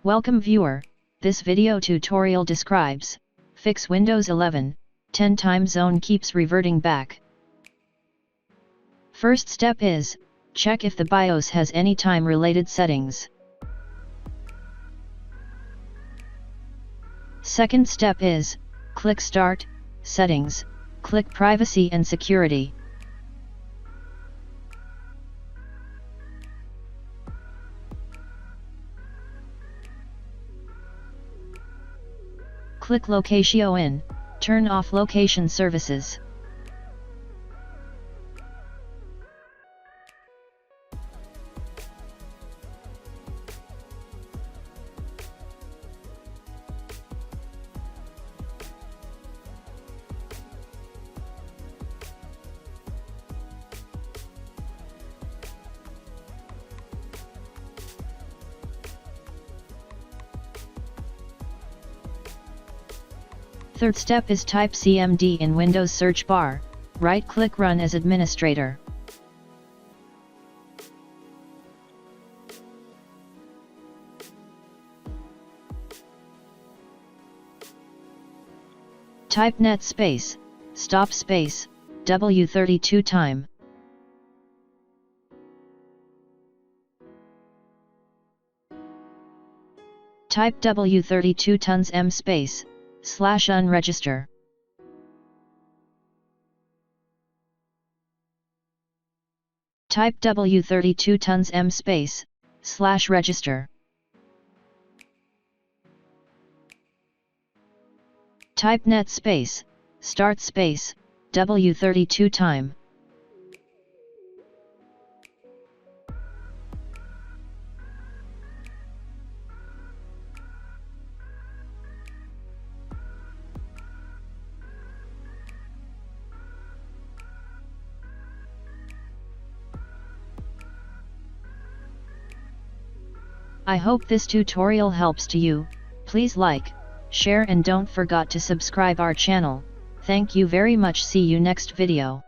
Welcome viewer, this video tutorial describes, fix Windows 11, 10 time zone keeps reverting back. First step is, check if the BIOS has any time related settings. Second step is, click Start, Settings, click Privacy and Security. Click Location, turn off location services. Third step is type CMD in Windows search bar, right-click Run as administrator. Type net space, stop space, W32 time. Type W32 tons M space, /unregister. Type W32 tons M space, /register. Type net space, start space, W32 time. I hope this tutorial helps to you. Please like, share and don't forget to subscribe our channel. Thank you very much. See you next video.